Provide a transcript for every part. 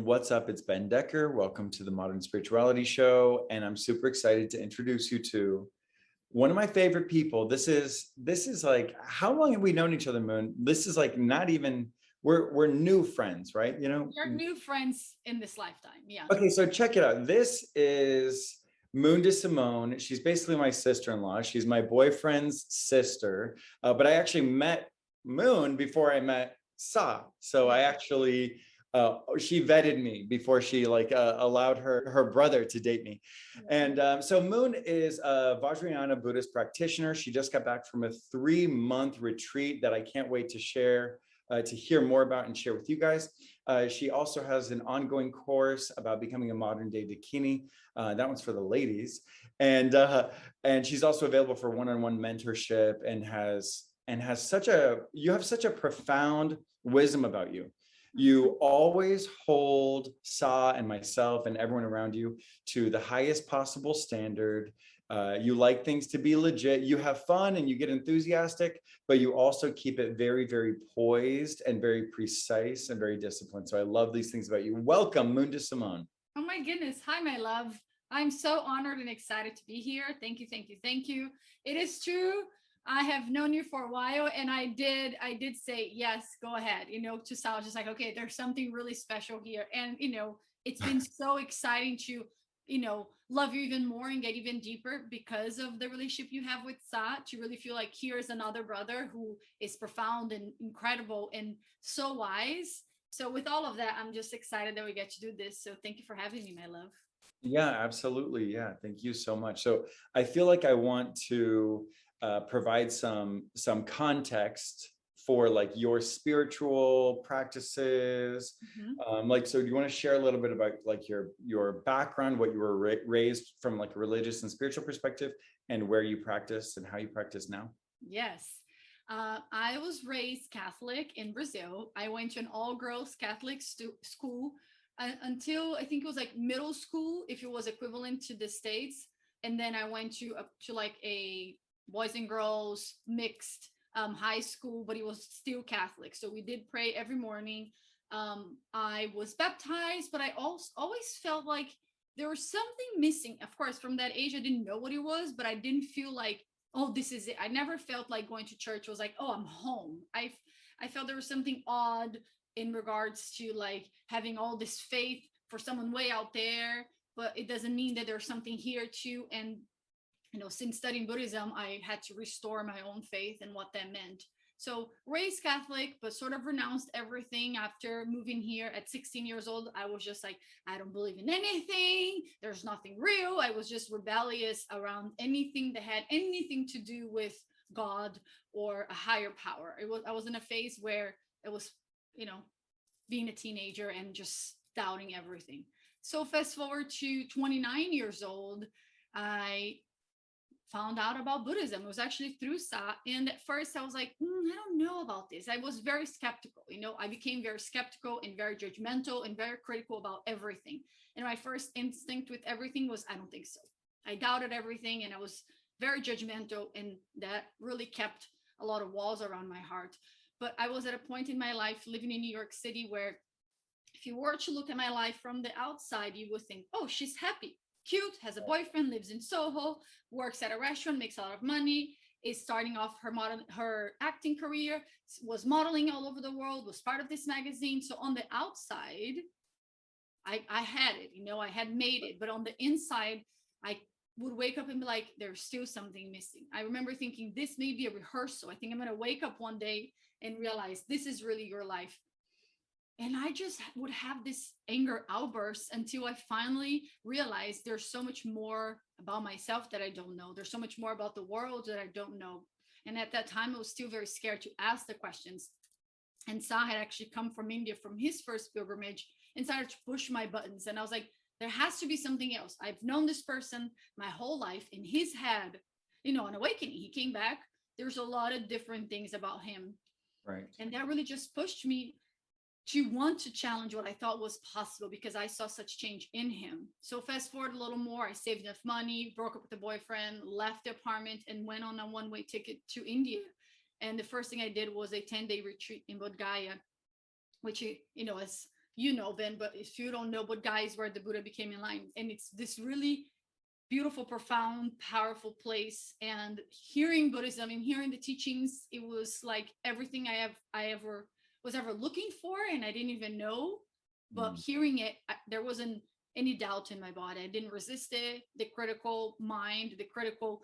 What's up? It's Ben Decker. Welcome to the Modern Spirituality Show. And I'm super excited to introduce you to one of my favorite people. This is like, how long have we known each other, Moon? This is like not even, we're new friends, right? You know? We're new friends in this lifetime. Yeah. Okay, so check it out. This is Moun D'Simone. She's basically my sister-in-law. She's my boyfriend's sister. But I actually met Moon before I met Sa. So I actually she vetted me before she allowed her brother to date me. And so Moon is a Vajrayana Buddhist practitioner. She just got back from a 3-month retreat that I can't wait to share, to hear more about and share with you guys. She also has an ongoing course about becoming a modern day Dakini. That one's for the ladies. And she's also available for one-on-one mentorship and has such a profound wisdom about you. You always hold Sa and myself and everyone around you to the highest possible standard. You like things to be legit. You have fun and you get enthusiastic, but you also keep it very, very poised and very precise and very disciplined. So I love these things about you. Welcome, Moun D'Simone. Oh my goodness. Hi, my love. I'm so honored and excited to be here. Thank you, thank you, thank you. It is true. I have known you for a while, and I did say yes, go ahead. To Sal, just like, okay, there's something really special here, and it's been so exciting to love you even more and get even deeper because of the relationship you have with Sa, to really feel like here's another brother who is profound and incredible and so wise. So with all of that, I'm just excited that we get to do this. So thank you for having me, my love. Yeah, absolutely. Yeah, thank you so much. So I feel like I want to provide some context for like your spiritual practices. So do you want to share a little bit about like your background, what you were raised from like a religious and spiritual perspective, and where you practice and how you practice now? Yes. I was raised Catholic in Brazil. I went to an all-girls Catholic school until I think it was like middle school, if it was equivalent to the States. And then I went to up to like a boys and girls mixed high school, but it was still Catholic. So we did pray every morning. I was baptized, but I also always felt like there was something missing. Of course, from that age, I didn't know what it was, but I didn't feel like, oh, this is it. I never felt like going to church was like, oh, I'm home. I felt there was something odd in regards to like having all this faith for someone way out there, but it doesn't mean that there's something here too. And since studying Buddhism, I had to restore my own faith and what that meant. So raised Catholic, but sort of renounced everything after moving here at 16 years old. I was just like, I don't believe in anything. There's nothing real. I was just rebellious around anything that had anything to do with God or a higher power. I was in a phase where it was, being a teenager and just doubting everything. So fast forward to 29 years old, I found out about Buddhism. It was actually through Sa. And at first I was like, I don't know about this. I was very skeptical. I became very skeptical and very judgmental and very critical about everything. And my first instinct with everything was, I don't think so. I doubted everything and I was very judgmental. And that really kept a lot of walls around my heart. But I was at a point in my life living in New York City where if you were to look at my life from the outside, you would think, oh, she's happy, cute, has a boyfriend, lives in Soho, works at a restaurant, makes a lot of money, is starting off her acting career, was modeling all over the world, was part of this magazine. So on the outside, I had it, I had made it. But on the inside, I would wake up and be like, there's still something missing. I remember thinking, this may be a rehearsal. I think I'm going to wake up one day and realize this is really your life. And I just would have this anger outburst until I finally realized there's so much more about myself that I don't know. There's so much more about the world that I don't know. And at that time, I was still very scared to ask the questions. And Sa had actually come from India from his first pilgrimage and started to push my buttons. And I was like, there has to be something else. I've known this person my whole life. In his head, an awakening. He came back. There's a lot of different things about him. Right. And that really just pushed me to want to challenge what I thought was possible because I saw such change in him. So fast forward a little more, I saved enough money, broke up with the boyfriend, left the apartment and went on a one-way ticket to India. And the first thing I did was a 10-day retreat in Bodh Gaya, which, as you know, Ben, but if you don't know, but guys, where the Buddha became enlightened. And it's this really beautiful, profound, powerful place. And hearing Buddhism and hearing the teachings, it was like everything I ever was ever looking for, and I didn't even know. But hearing it, there wasn't any doubt in my body. I didn't resist it. The critical mind, the critical,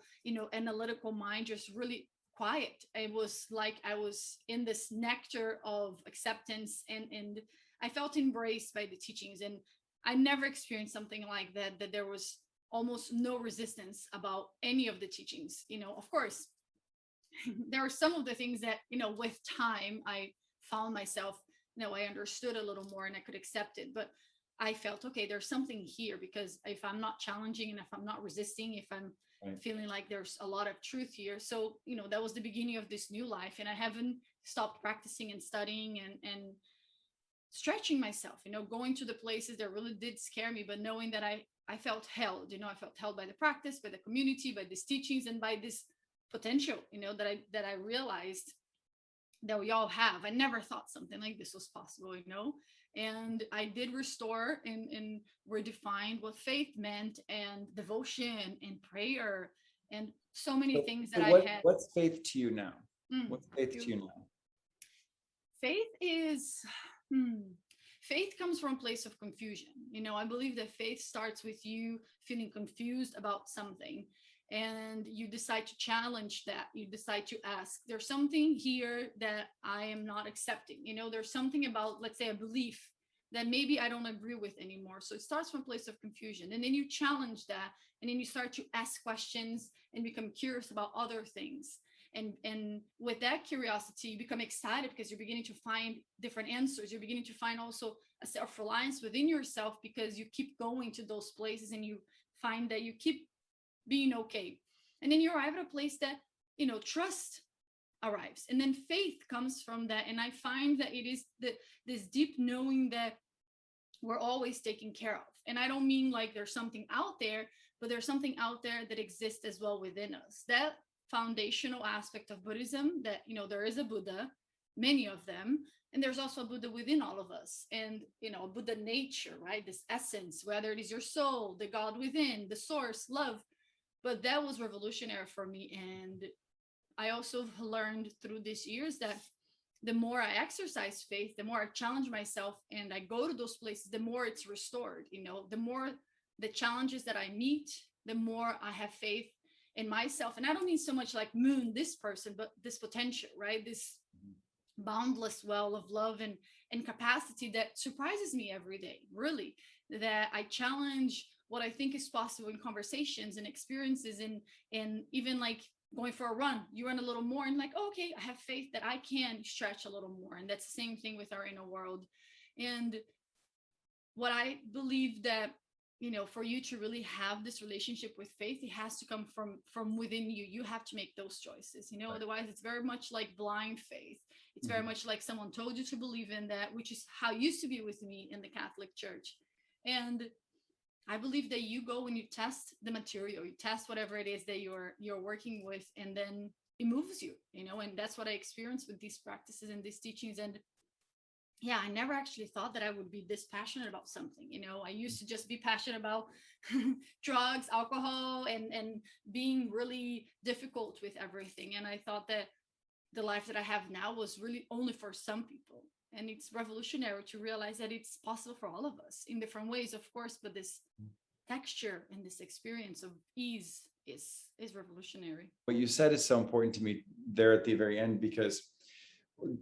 analytical mind, just really quiet. It was like I was in this nectar of acceptance, and I felt embraced by the teachings. And I never experienced something like that there was almost no resistance about any of the teachings. Of course, there are some of the things that, with time, I found myself, I understood a little more and I could accept it. But I felt, okay, there's something here, because if I'm not challenging and if I'm not resisting, if I'm feeling like there's a lot of truth here. So, that was the beginning of this new life. And I haven't stopped practicing and studying and stretching myself, going to the places that really did scare me, but knowing that I felt held, I felt held by the practice, by the community, by these teachings, and by this potential, that I realized that we all have. I never thought something like this was possible, and I did restore and redefine what faith meant, and devotion and prayer, and so many things that I had. What's faith to you now? What's faith to you now? Faith is, faith comes from a place of confusion. I believe that faith starts with you feeling confused about something, and you decide to challenge that. You decide to ask, there's something here that I am not accepting. There's something about, let's say, a belief that maybe I don't agree with anymore. So it starts from a place of confusion, and then you challenge that, and then you start to ask questions and become curious about other things. And with that curiosity, you become excited because you're beginning to find different answers. You're beginning to find also a self-reliance within yourself, because you keep going to those places and you find that you keep being okay. And then you arrive at a place that, trust arrives. And then faith comes from that. And I find that it is this deep knowing that we're always taken care of. And I don't mean like there's something out there, but there's something out there that exists as well within us. That foundational aspect of Buddhism, that there is a Buddha, many of them, and there's also a Buddha within all of us, and a Buddha nature, right? This essence, whether it is your soul, the God within, the source, love. But that was revolutionary for me. And I also learned through these years that the more I exercise faith, the more I challenge myself and I go to those places, the more it's restored. The more the challenges that I meet, the more I have faith in myself. And I don't mean so much like Moon, this person, but this potential, right? This boundless well of love and capacity that surprises me every day, really, that I challenge what I think is possible in conversations and experiences, and even like going for a run, you run a little more and like, oh, okay, I have faith that I can stretch a little more. And that's the same thing with our inner world. And what I believe that, for you to really have this relationship with faith, it has to come from within you. You have to make those choices, right. Otherwise it's very much like blind faith. It's very much like someone told you to believe in that, which is how it used to be with me in the Catholic Church. And I believe that you go and you test the material, you test whatever it is that you're working with, and then it moves you, and that's what I experienced with these practices and these teachings. And yeah, I never actually thought that I would be this passionate about something. I used to just be passionate about drugs, alcohol, and being really difficult with everything. And I thought that the life that I have now was really only for some people. And it's revolutionary to realize that it's possible for all of us in different ways, of course, but this texture and this experience of ease is revolutionary. What you said is so important to me there at the very end, because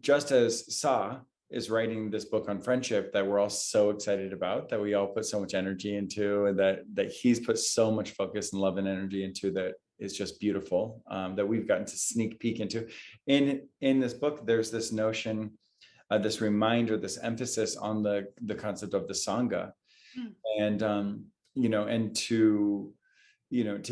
just as Sa is writing this book on friendship that we're all so excited about, that we all put so much energy into, and that he's put so much focus and love and energy into, that is just beautiful, that we've gotten to sneak peek into. In this book, there's this notion, this reminder, this emphasis on the concept of the Sangha. And, and to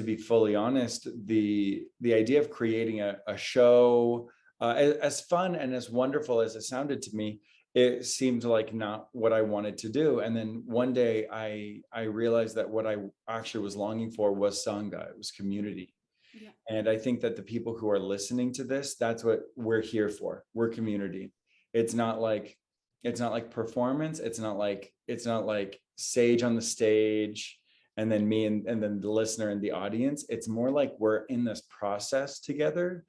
be fully honest, the idea of creating a show, as fun and as wonderful as it sounded to me, it seemed like not what I wanted to do. And then one day I realized that what I actually was longing for was Sangha. It was community. Yeah. And I think that the people who are listening to this, that's what we're here for. We're community. It's not like It's not like performance. It's not like sage on the stage and then me and then the listener and the audience. It's more like we're in this process together,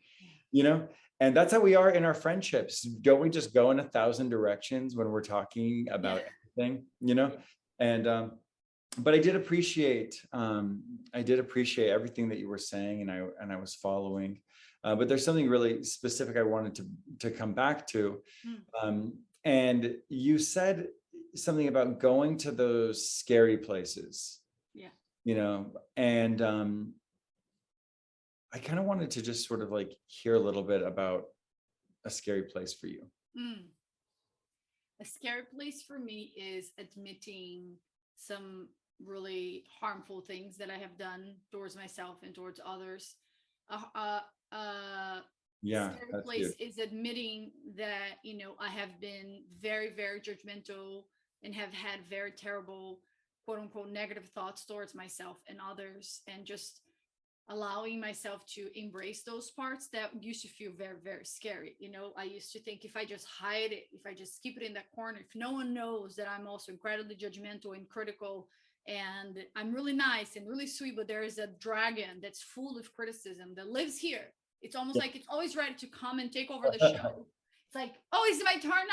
you know? And that's how we are in our friendships. Don't we just go in 1,000 directions when we're talking about anything, you know? And but I did appreciate everything that you were saying, and I was following. But there's something really specific I wanted to come back to. And you said something about going to those scary places, you know, and I kind of wanted to just sort of like hear a little bit about a scary place for you. A scary place for me is admitting some really harmful things that I have done towards myself and towards others. Scary place is admitting that, you know, I have been very, very judgmental and have had very terrible, quote unquote, negative thoughts towards myself and others, and just allowing myself to embrace those parts that used to feel very, very scary. You know, I used to think if I just hide it, if I just keep it in that corner, if no one knows that I'm also incredibly judgmental and critical, and I'm really nice and really sweet, but there is a dragon that's full of criticism that lives here. It's almost like it's always ready to come and take over the show. It's like, oh, is it my turn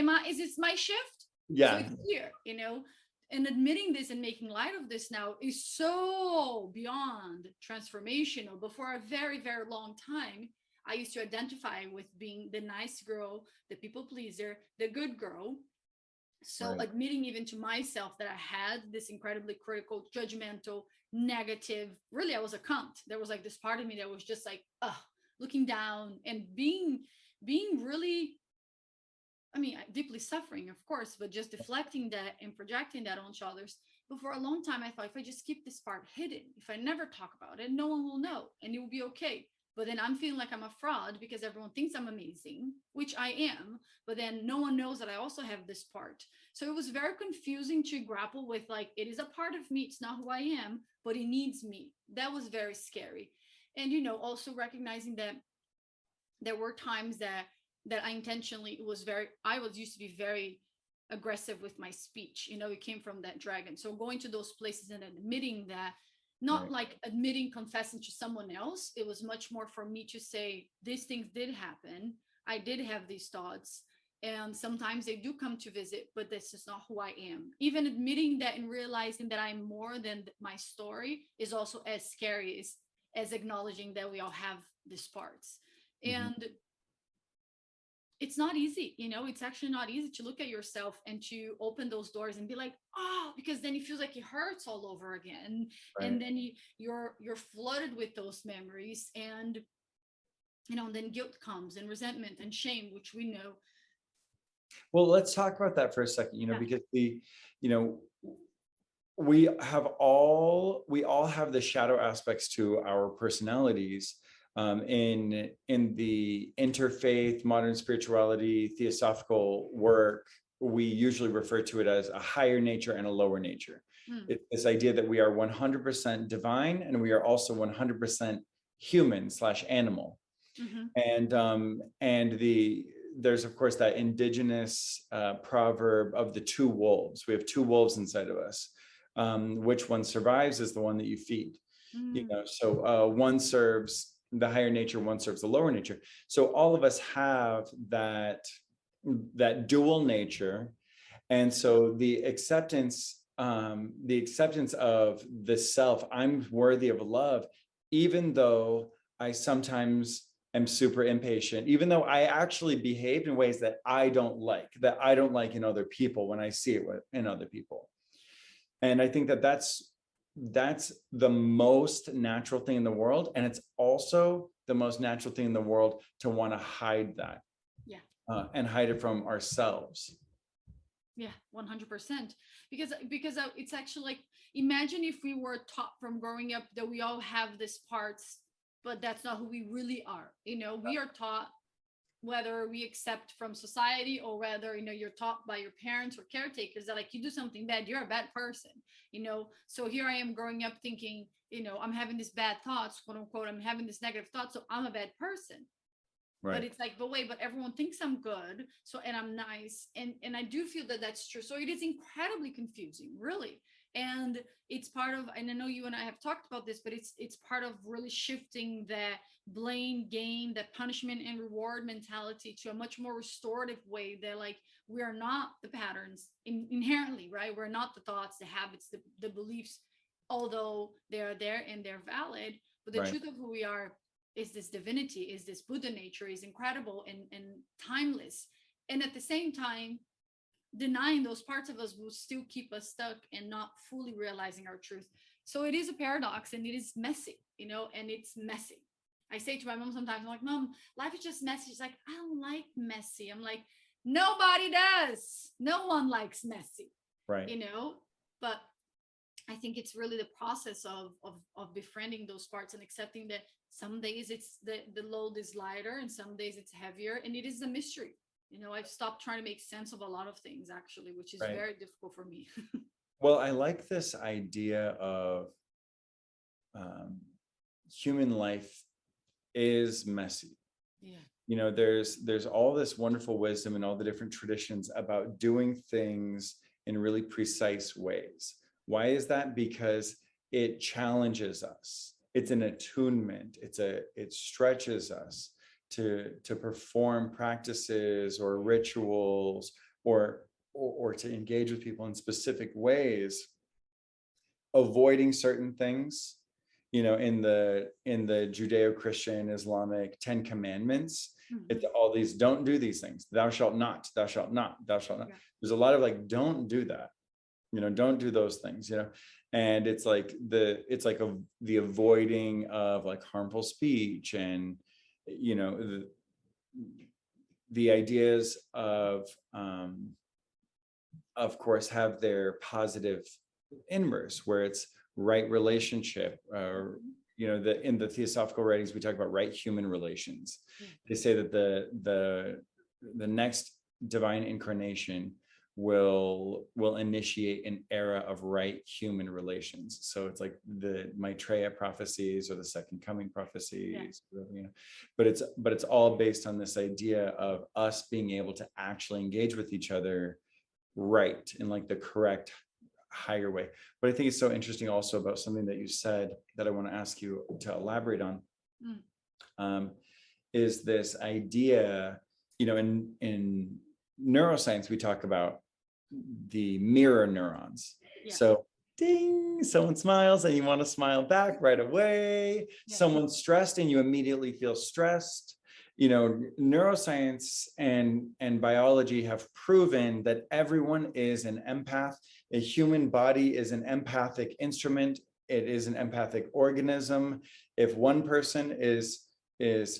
now? Is this my shift? Yeah. So it's here, you know? And admitting this and making light of this now is so beyond transformational. But for a very, very long time, I used to identify with being the nice girl, the people pleaser, the good girl. So admitting even to myself that I had this incredibly critical, judgmental, negative, really, I was a cunt. There was like this part of me that was just like, looking down and being really, I mean, deeply suffering, of course, but just deflecting that and projecting that onto others. But for a long time, I thought if I just keep this part hidden, if I never talk about it, no one will know and it will be okay. But then I'm feeling like I'm a fraud because everyone thinks I'm amazing, which I am. But then no one knows that I also have this part. So it was very confusing to grapple with, like, it is a part of me. It's not who I am, but it needs me. That was very scary. And, you know, also recognizing that there were times that I intentionally I was used to be very aggressive with my speech. You know, it came from that dragon. So going to those places and admitting that, not like admitting, confessing to someone else. It was much more for me to say, these things did happen. I did have these thoughts. And sometimes they do come to visit, but this is not who I am. Even admitting that and realizing that I'm more than my story is also as scary as acknowledging that we all have these parts. And it's not easy, you know, it's actually not easy to look at yourself and to open those doors and be like, oh, because then it feels like it hurts all over again. And then you're flooded with those memories, and, you know, and then guilt comes and resentment and shame, which we know. Well, let's talk about that for a second, you know, because you know, we all have the shadow aspects to our personalities. In the interfaith, modern spirituality, theosophical work, we usually refer to it as a higher nature and a lower nature. It's this idea that we are 100% divine and we are also 100% human/animal. And there's of course that indigenous proverb of the two wolves. We have two wolves inside of us. Which one survives is the one that you feed. You know, so one serves the higher nature, one serves the lower nature. So all of us have that dual nature. And so the acceptance of the self, I'm worthy of love, even though I sometimes am super impatient, even though I actually behaved in ways that I don't like in other people when I see it in other people. And I think that's the most natural thing in the world. And it's also the most natural thing in the world to want to hide that. And hide it from ourselves. 100%. Because it's actually like, imagine if we were taught from growing up that we all have these parts, but that's not who we really are. You know, we are taught, whether we accept from society or whether, you know, you're taught by your parents or caretakers that, like, you do something bad, you're a bad person, you know. So here I am growing up thinking, you know, I'm having these bad thoughts, quote unquote, I'm having this negative thought, so I'm a bad person. But Right. it's like, but wait, but everyone thinks I'm good, so, and I'm nice, and I do feel that that's true. So it is incredibly confusing, really. And it's part of, and I know you and I have talked about this, but it's part of really shifting the blame game, the punishment and reward mentality to a much more restorative way. That like, we are not the patterns inherently, right? We're not the thoughts, the habits, the beliefs, although they are there and they're valid. But the Right. truth of who we are is this divinity, is this Buddha nature, is incredible and timeless. And at the same time, denying those parts of us will still keep us stuck and not fully realizing our truth. So it is a paradox and it is messy, and it's messy. I say to my mom sometimes, I'm like, Mom, life is just messy. She's like, I don't like messy. I'm like, nobody does. No one likes messy, Right. But I think it's really the process of befriending those parts and accepting that some days it's the load is lighter and some days it's heavier, and it is a mystery. I've stopped trying to make sense of a lot of things actually, which is Right. very difficult for me. Well, I like this idea of human life is messy. Yeah. There's all this wonderful wisdom and all the different traditions about doing things in really precise ways. Why is that? Because it challenges us. It's an attunement. It stretches us to perform practices or rituals or to engage with people in specific ways, avoiding certain things. In the Judeo-Christian Islamic 10 commandments, it's all these don't do these things. Thou shalt not, thou shalt not, thou shalt not. Yeah. There's a lot of like, don't do that. Don't do those things, and it's like the avoiding of like harmful speech, and the ideas of course have their positive inverse, where it's right relationship, in the theosophical writings we talk about right human relations. They say that the next divine incarnation will initiate an era of right human relations. So it's like the Maitreya prophecies or the second coming prophecies. Yeah. But it's all based on this idea of us being able to actually engage with each other right in like the correct higher way. But I think it's so interesting also about something that you said that I want to ask you to elaborate on, is this idea, in neuroscience, we talk about the mirror neurons. Yeah. So ding, someone smiles and you want to smile back right away. Yeah. Someone's stressed and you immediately feel stressed. Neuroscience and biology have proven that everyone is an empath. A human body is an empathic instrument. It is an empathic organism. If one person is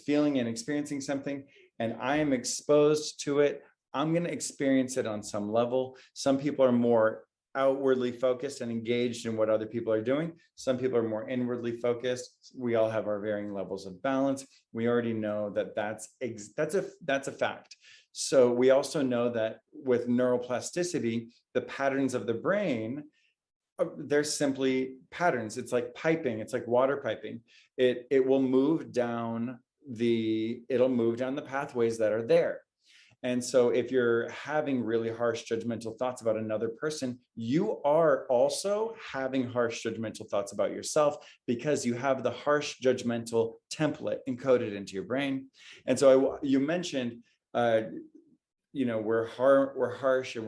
feeling and experiencing something and I am exposed to it, I'm going to experience it on some level. Some people are more outwardly focused and engaged in what other people are doing. Some people are more inwardly focused. We all have our varying levels of balance. We already know that that's a fact. So we also know that with neuroplasticity, the patterns of the brain, they're simply patterns. It's like piping. It's like water piping. It will move down it'll move down the pathways that are there. And so if you're having really harsh judgmental thoughts about another person, you are also having harsh judgmental thoughts about yourself because you have the harsh judgmental template encoded into your brain. And so you mentioned, we're harsh and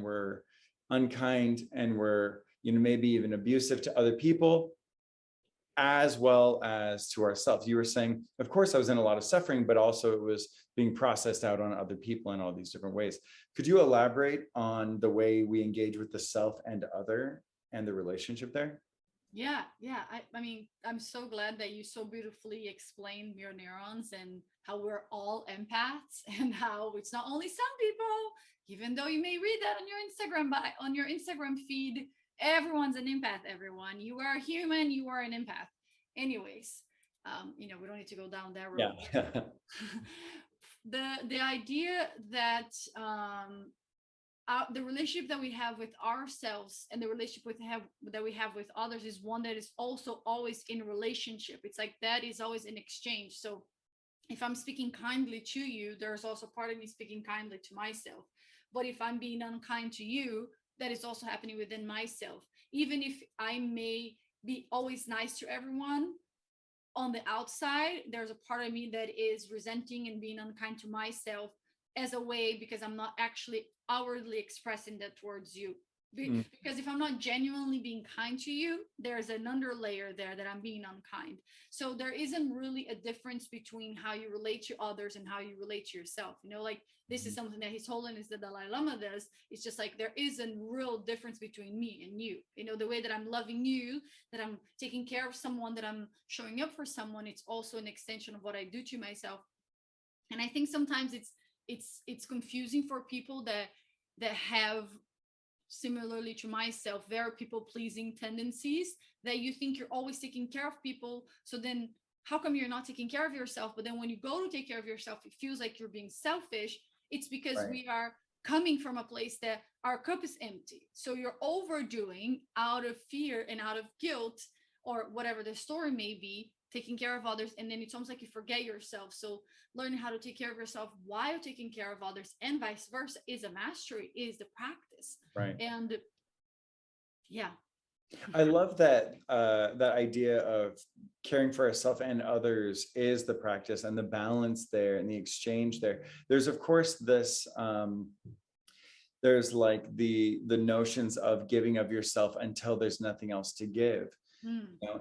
we're unkind and we're, maybe even abusive to other people, as well as to ourselves. You were saying, of course, I was in a lot of suffering, but also it was being processed out on other people in all these different ways. Could you elaborate on the way we engage with the self and other and the relationship there? Yeah. I mean, I'm so glad that you so beautifully explained mirror neurons and how we're all empaths and how it's not only some people, even though you may read that on your Instagram, but on your Instagram feed, everyone's an empath. Everyone, you are human, you are an empath. Anyways, we don't need to go down that road. Yeah. The idea that the relationship that we have with ourselves and the relationship that we have with others is one that is also always in relationship. It's like that is always in exchange. So if I'm speaking kindly to you, there's also part of me speaking kindly to myself. But if I'm being unkind to you, that is also happening within myself. Even if I may be always nice to everyone, on the outside, there's a part of me that is resenting and being unkind to myself as a way, because I'm not actually outwardly expressing that towards you. Mm. Because if I'm not genuinely being kind to you, there's an underlayer there that I'm being unkind. So there isn't really a difference between how you relate to others and how you relate to yourself. Like this is something that His Holiness the Dalai Lama does. It's just like there is a real difference between me and you. The way that I'm loving you, that I'm taking care of someone, that I'm showing up for someone, it's also an extension of what I do to myself. And I think sometimes it's confusing for people that have, similarly to myself, very people pleasing tendencies, that you think you're always taking care of people. So then how come you're not taking care of yourself? But then when you go to take care of yourself, it feels like you're being selfish. It's because Right. we are coming from a place that our cup is empty. So you're overdoing out of fear and out of guilt, or whatever the story may be, taking care of others, and then it's almost like you forget yourself. So learning how to take care of yourself while taking care of others, and vice versa, is a mastery, is the practice. Right. And yeah. I love that that idea of caring for ourselves and others is the practice, and the balance there and the exchange there. There's of course this there's like the notions of giving of yourself until there's nothing else to give.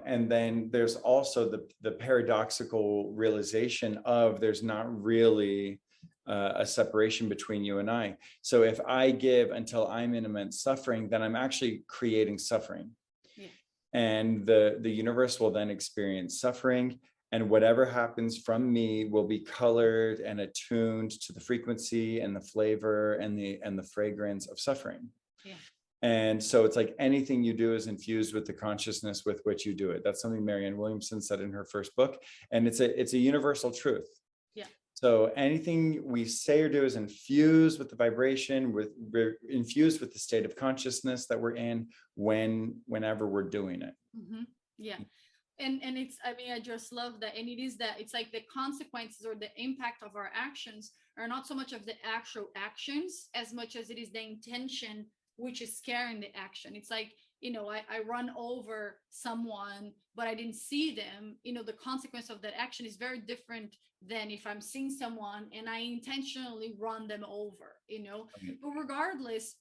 And then there's also the paradoxical realization of there's not really a separation between you and I. So if I give until I'm in immense suffering, then I'm actually creating suffering. Yeah. And the universe will then experience suffering, and whatever happens from me will be colored and attuned to the frequency and the flavor and the fragrance of suffering. Yeah. And so it's like anything you do is infused with the consciousness with which you do it. That's something Marianne Williamson said in her first book. And it's a universal truth. Yeah. So anything we say or do is infused with the vibration, we're infused with the state of consciousness that we're in whenever we're doing it. Mm-hmm. Yeah. And it's, I mean, I just love that. And it is that it's like the consequences or the impact of our actions are not so much of the actual actions as much as it is the intention which is carrying the action. It's like, I run over someone, but I didn't see them. The consequence of that action is very different than if I'm seeing someone and I intentionally run them over, Right. But regardless,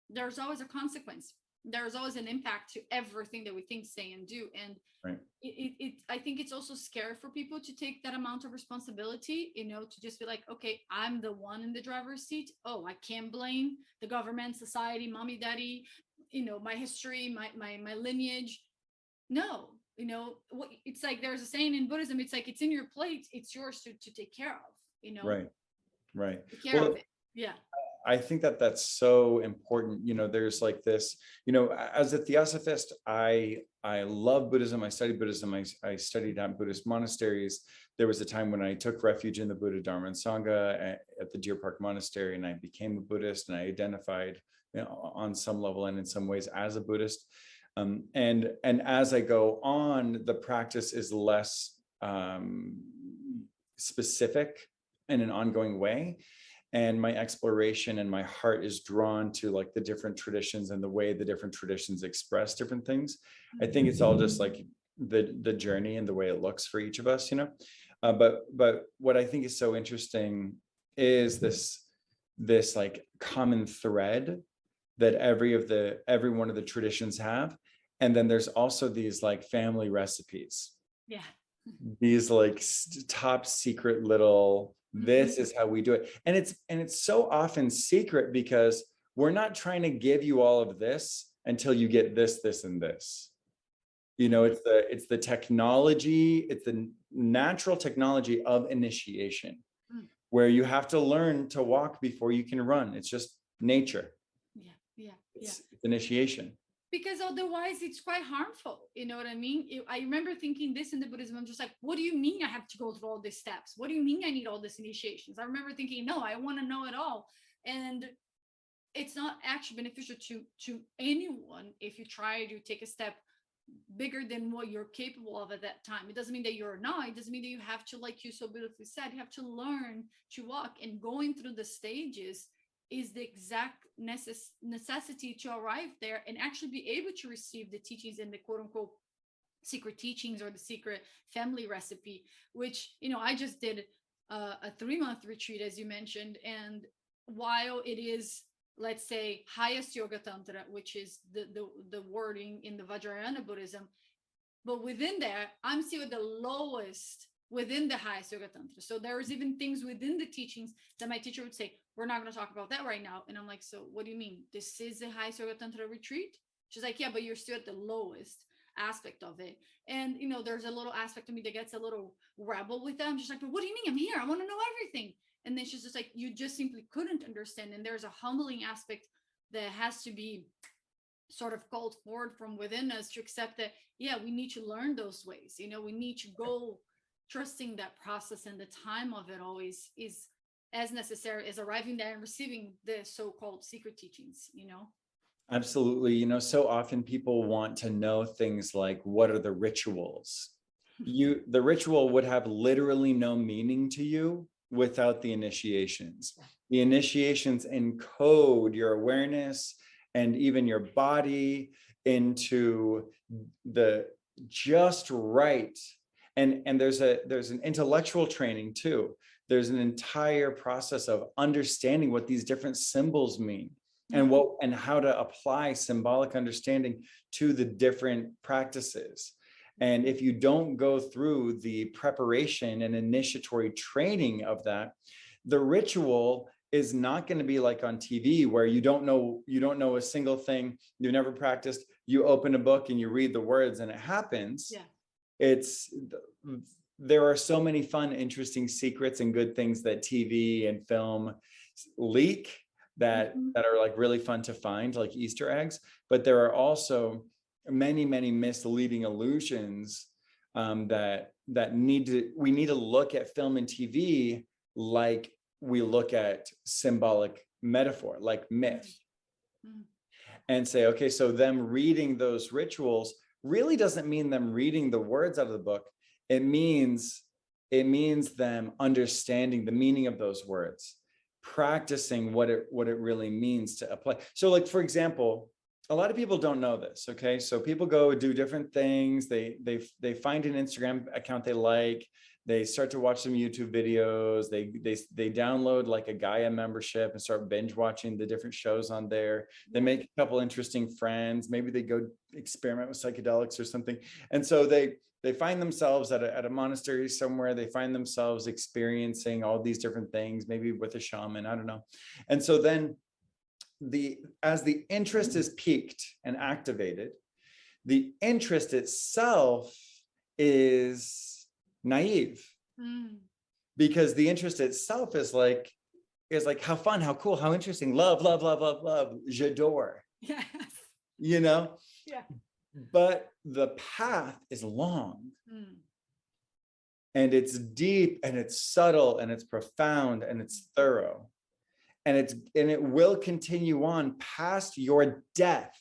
there's always a consequence. There's always an impact to everything that we think, say, and do. And Right. I think it's also scary for people to take that amount of responsibility, to just be like, okay, I'm the one in the driver's seat. Oh, I can't blame the government, society, mommy, daddy, my history, my lineage. No, it's like there's a saying in Buddhism, it's like it's in your plate, it's yours to take care of, Right. Right. take care Well, of it. Yeah. I think that that's so important. There's like this, as a theosophist, I love Buddhism. I studied Buddhism. I studied at Buddhist monasteries. There was a time when I took refuge in the Buddha, Dharma, and Sangha at the Deer Park Monastery, and I became a Buddhist, and I identified, on some level and in some ways as a Buddhist. And as I go on, the practice is less specific in an ongoing way. And my exploration and my heart is drawn to like the different traditions and the way the different traditions express different things. I think it's all just like the journey and the way it looks for each of us, but what I think is so interesting is this like common thread that every one of the traditions have. And then there's also these like family recipes. Yeah. These like top secret little, this is how we do it. And it's so often secret because we're not trying to give you all of this until you get this, and this. It's the technology, it's the natural technology of initiation, where you have to learn to walk before you can run. It's just nature. Yeah. It's initiation. Because otherwise it's quite harmful. You know what I mean? I remember thinking this in the Buddhism. I'm just like, what do you mean I have to go through all these steps? What do you mean I need all these initiations? I remember thinking, no, I want to know it all. And it's not actually beneficial to anyone if you try to take a step bigger than what you're capable of at that time. It doesn't mean that you're not. It doesn't mean that you have to, like you so beautifully said, you have to learn to walk, and going through the stages is the exact necessity to arrive there and actually be able to receive the teachings and the quote unquote secret teachings or the secret family recipe, which, I just did a 3-month retreat, as you mentioned. And while it is, let's say, highest yoga tantra, which is the wording in the Vajrayana Buddhism, but within that, I'm still at the lowest within the highest yoga tantra. So there's even things within the teachings that my teacher would say, we're not going to talk about that right now. And I'm like, so what do you mean? This is the highest yoga tantra retreat? She's like, yeah, but you're still at the lowest aspect of it. And there's a little aspect of me that gets a little rebel with them. She's like, but what do you mean? I'm here, I want to know everything. And then she's just like, you just simply couldn't understand. And there's a humbling aspect that has to be sort of called forward from within us to accept that, yeah, we need to learn those ways. We need to go trusting that process, and the time of it always is as necessary as arriving there and receiving the so-called secret teachings. Absolutely. So often people want to know things like, what are the rituals? The ritual would have literally no meaning to you without the initiations. The initiations encode your awareness and even your body into the just right. And there's an intellectual training too. There's an entire process of understanding what these different symbols mean and how to apply symbolic understanding to the different practices. And if you don't go through the preparation and initiatory training of that, the ritual is not going to be like on TV, where you don't know a single thing, you've never practiced, you open a book and you read the words and it happens. Yeah. There are so many fun, interesting secrets and good things that TV and film leak that are like really fun to find, like Easter eggs. But there are also many, many misleading illusions that we need to look at film and TV like we look at symbolic metaphor, like myth, and say, okay, so them reading those rituals really doesn't mean them reading the words out of the book. It means them understanding the meaning of those words, practicing what it really means to apply. So, like, for example, a lot of people don't know this. Okay, so people go do different things. They find an Instagram account they like. They start to watch some YouTube videos. They download like a Gaia membership and start binge watching the different shows on there. They make a couple interesting friends. Maybe they go experiment with psychedelics or something. And so they find themselves at a monastery somewhere. They find themselves experiencing all these different things, maybe with a shaman, I don't know. And so then as the interest is piqued and activated, the interest itself is naive, because the interest itself is like how fun, how cool, how interesting, love, j'adore. Yes. Yeah. But the path is long, and it's deep, and it's subtle, and it's profound, and it's thorough, and it will continue on past your death.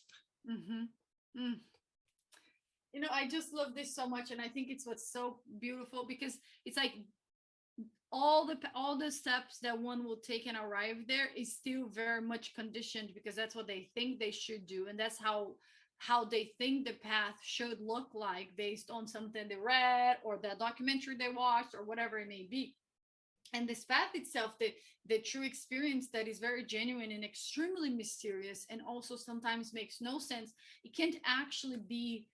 I just love this so much, and I think it's what's so beautiful, because it's like all the steps that one will take and arrive there is still very much conditioned, because that's what they think they should do, and that's how they think the path should look like based on something they read or the documentary they watched or whatever it may be. And this path itself, the true experience that is very genuine and extremely mysterious, and also sometimes makes no sense. It can't actually be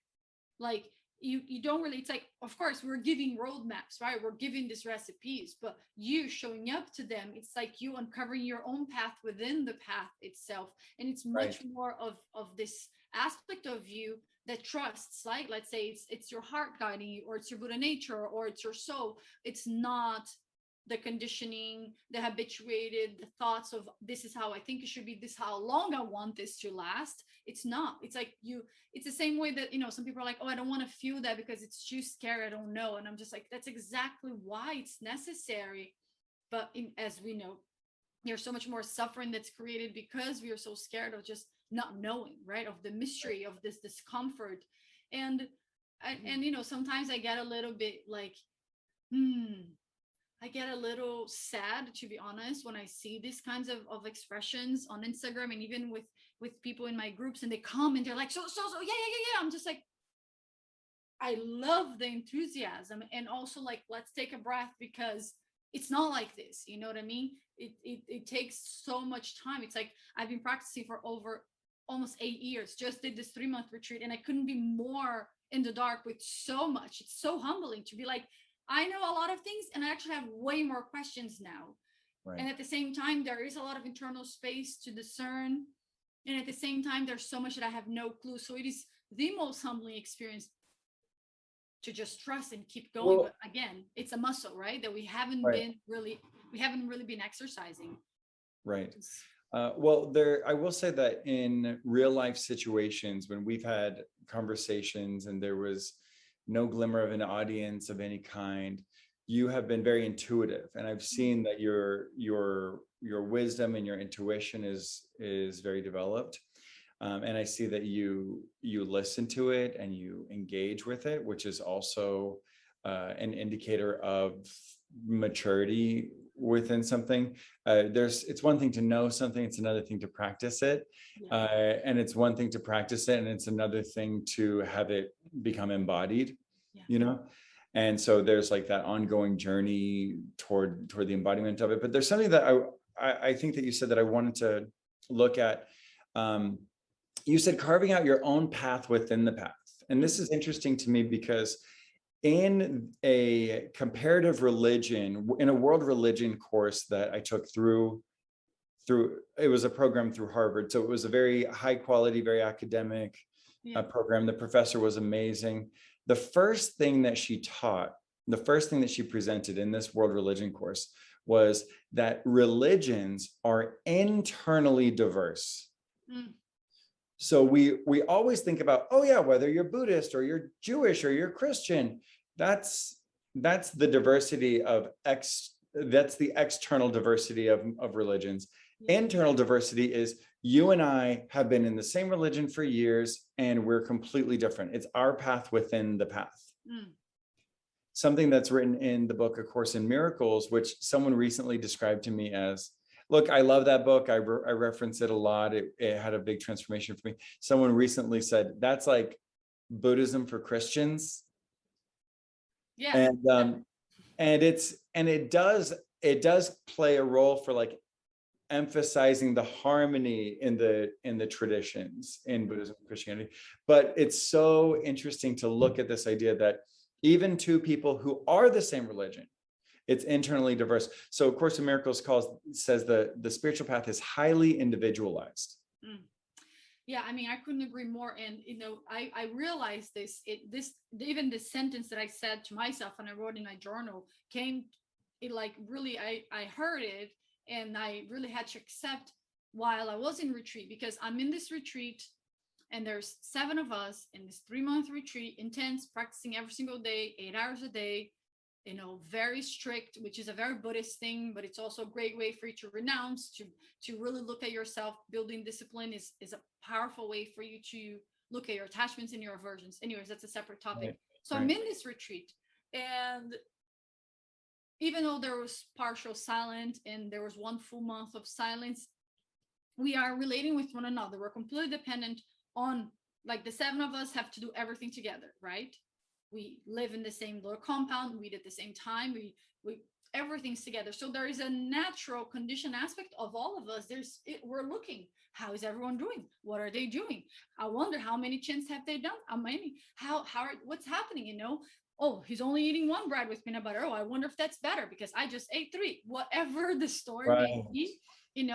like, you don't really, it's like, of course we're giving roadmaps, right? We're giving these recipes, but you showing up to them, it's like you uncovering your own path within the path itself. And it's much more of this aspect of you that trusts, like, let's say it's your heart guiding you, or it's your Buddha nature, or it's your soul. It's not the conditioning, the habituated, the thoughts of this is how I think it should be, this how long I want this to last. It's not. It's like it's the same way that, some people are like, oh, I don't want to feel that because it's too scary, I don't know. And I'm just like, that's exactly why it's necessary. But as we know, there's so much more suffering that's created because we are so scared of just not knowing, right? Of the mystery, of this discomfort. And and sometimes I get a little bit like, I get a little sad, to be honest, when I see these kinds of expressions on Instagram, and even with people in my groups, and they come and they're like, so yeah. I'm just like, I love the enthusiasm, and also like, let's take a breath, because it's not like this. You know what I mean? It takes so much time. It's like, I've been practicing for over almost 8 years. Just did this 3-month retreat, and I couldn't be more in the dark with so much. It's so humbling to be like, I know a lot of things, and I actually have way more questions now. Right. And at the same time, there is a lot of internal space to discern. And at the same time, there's so much that I have no clue. So it is the most humbling experience to just trust and keep going. Well, but again, it's a muscle, right? That we haven't really been exercising. Right. Well, I will say that in real life situations, when we've had conversations and there was no glimmer of an audience of any kind, you have been very intuitive, and I've seen that your wisdom and your intuition is very developed. And I see that you listen to it and you engage with it, which is also an indicator of maturity within something. It's one thing to know something, it's another thing to practice it. And it's one thing to practice it, and it's another thing to have it become embodied, And so there's like that ongoing journey toward the embodiment of it. But there's something that I think that you said that I wanted to look at. You said carving out your own path within the path. And this is interesting to me because in a comparative religion, in a world religion course that I took through, it was a program through Harvard. So it was a very high quality, very academic program. The professor was amazing. The first thing that she taught, the first thing that she presented in this world religion course was that religions are internally diverse. So we always think about, oh yeah, whether you're Buddhist or you're Jewish or you're Christian, that's the diversity that's the external diversity of religions. Internal diversity is you and I have been in the same religion for years and we're completely different. It's our path within the path. Something that's written in the book, A Course in Miracles, which someone recently described to me as, look, I love that book. I reference it a lot. It had a big transformation for me. Someone recently said, that's like Buddhism for Christians. Yeah. And it does play a role for like emphasizing the harmony in the traditions in Buddhism and Christianity. But it's so interesting to look at this idea that even two people who are the same religion, it's internally diverse. So A Course in Miracles says the spiritual path is highly individualized. Yeah, I mean, I couldn't agree more. And I realized this even the sentence that I said to myself and I wrote in my journal I heard it, and I really had to accept while I was in retreat, because I'm in this retreat and there's 7 of us in this 3-month retreat, intense, practicing every single day, 8 hours a day, very strict, which is a very Buddhist thing, but it's also a great way for you to renounce, to really look at yourself. Building discipline is a powerful way for you to look at your attachments and your aversions. Anyways, that's a separate topic. Right. So I'm in this retreat, and even though there was partial silence and there was 1 full month of silence, we are relating with one another. We're completely dependent on, like, the 7 of us have to do everything together, right? We live in the same little compound, we eat at the same time, we everything's together. So there is a natural condition aspect of all of us. We're looking, how is everyone doing? What are they doing? I wonder how many chins have they done? How many? What's happening? Oh, he's only eating 1 bread with peanut butter. Oh, I wonder if that's better because I just ate 3. Whatever the story may be,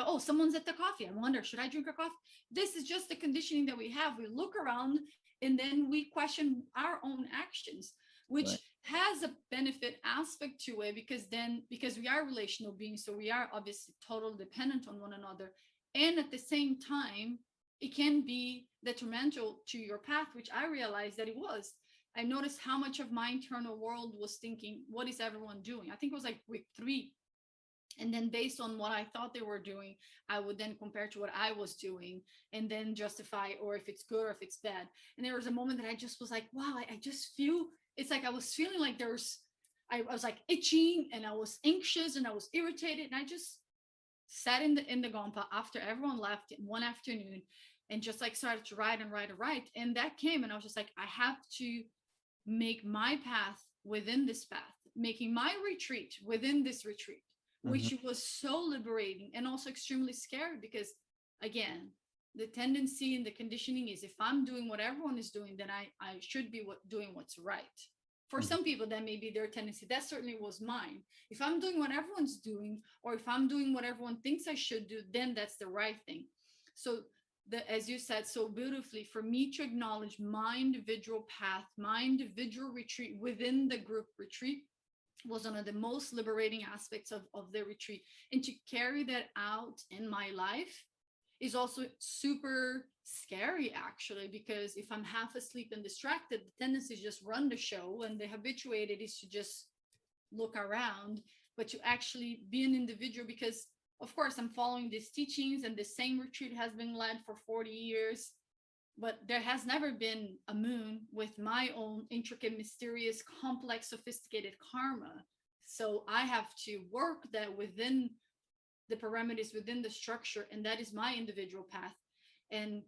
oh, someone's at the coffee. I wonder, should I drink a coffee? This is just the conditioning that we have. We look around and then we question our own actions, which has a benefit aspect to it, because we are relational beings, so we are obviously totally dependent on one another. And at the same time, it can be detrimental to your path, which I realized that it was. I noticed how much of my internal world was thinking, what is everyone doing? I think it was like week 3. And then based on what I thought they were doing, I would then compare to what I was doing and then justify, or if it's good or if it's bad. And there was a moment that I just was like, wow, I just feel, it's like I was feeling like I was like itching and I was anxious and I was irritated. And I just sat in the gompa after everyone left one afternoon and just like started to write and write and write. And that came and I was just like, I have to make my path within this path, making my retreat within this retreat, which was so liberating and also extremely scary because, again, the tendency and the conditioning is if I'm doing what everyone is doing, then I should be doing what's right. For some people, that may be their tendency. That certainly was mine. If I'm doing what everyone's doing, or if I'm doing what everyone thinks I should do, then that's the right thing. So as you said so beautifully, for me to acknowledge my individual path, my individual retreat within the group retreat was one of the most liberating aspects of the retreat. And to carry that out in my life is also super scary, actually, because if I'm half asleep and distracted, the tendency is just run the show, and the habituated is to just look around, but to actually be an individual, because of course I'm following these teachings and the same retreat has been led for 40 years, but there has never been a moon with my own intricate, mysterious, complex, sophisticated karma. So I have to work that within the parameters, within the structure, and that is my individual path. And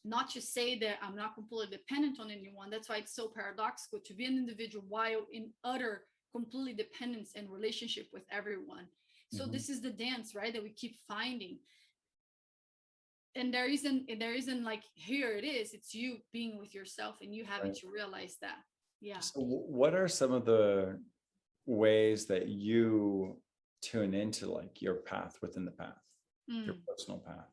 not to say that I'm not completely dependent on anyone. That's why it's so paradoxical to be an individual while in utter completely dependence and relationship with everyone. So this is the dance, right, that we keep finding. And there isn't like, here it is, it's you being with yourself and you having to realize that. Yeah. So what are some of the ways that you tune into like your path within the path, your personal path?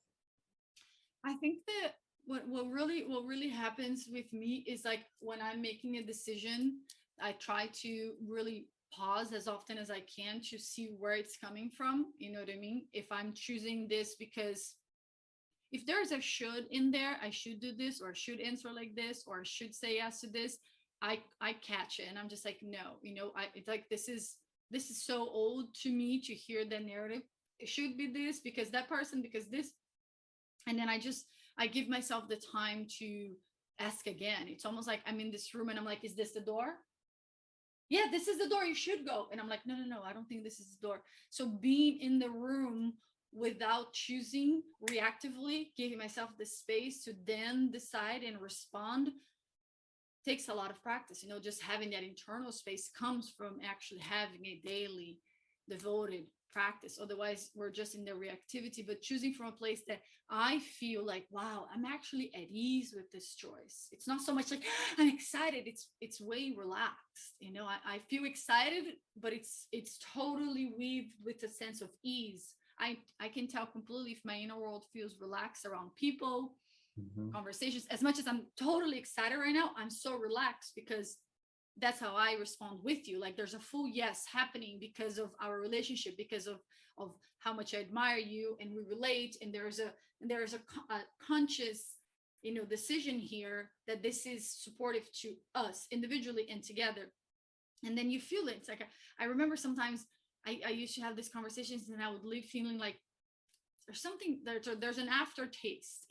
I think that what really happens with me is like when I'm making a decision, I try to really pause as often as I can to see where it's coming from. You know what I mean? If I'm choosing this because if there's a should in there, I should do this, or I should answer like this, or I should say yes to this, I catch it and I'm just like, no, it's like this is so old to me to hear the narrative. It should be this because that person, because this. And then I give myself the time to ask again. It's almost like I'm in this room and I'm like, is this the door? Yeah, this is the door, you should go. And I'm like, no, I don't think this is the door. So being in the room without choosing reactively, giving myself the space to then decide and respond takes a lot of practice. Just having that internal space comes from actually having a daily devoted practice. Otherwise, we're just in the reactivity, but choosing from a place that I feel like, wow, I'm actually at ease with this choice. It's not so much like I'm excited. It's way relaxed. I feel excited, but it's totally weaved with a sense of ease. I can tell completely if my inner world feels relaxed around people, conversations. As much as I'm totally excited right now, I'm so relaxed because that's how I respond with you. Like there's a full yes happening because of our relationship, because of how much I admire you and we relate. And there's a conscious, decision here that this is supportive to us individually and together. And then you feel it. It's like, I remember sometimes I used to have these conversations and I would leave feeling like there's something, there's an aftertaste,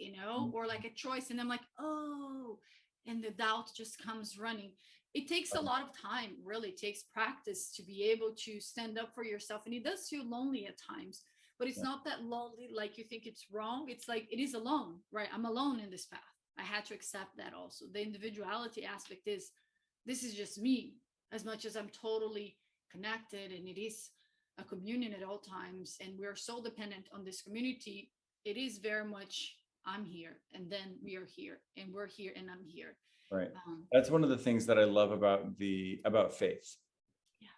or like a choice. And I'm like, oh, and the doubt just comes running. It takes a lot of time, really. It takes practice to be able to stand up for yourself. And it does feel lonely at times, but it's not that lonely like you think it's wrong. It's like, it is alone, right? I'm alone in this path. I had to accept that also. The individuality aspect is, this is just me, as much as I'm totally connected and it is a communion at all times. And we're so dependent on this community. It is very much, I'm here and then we are here and we're here and I'm here. Right. That's one of the things that I love about faith. Yeah.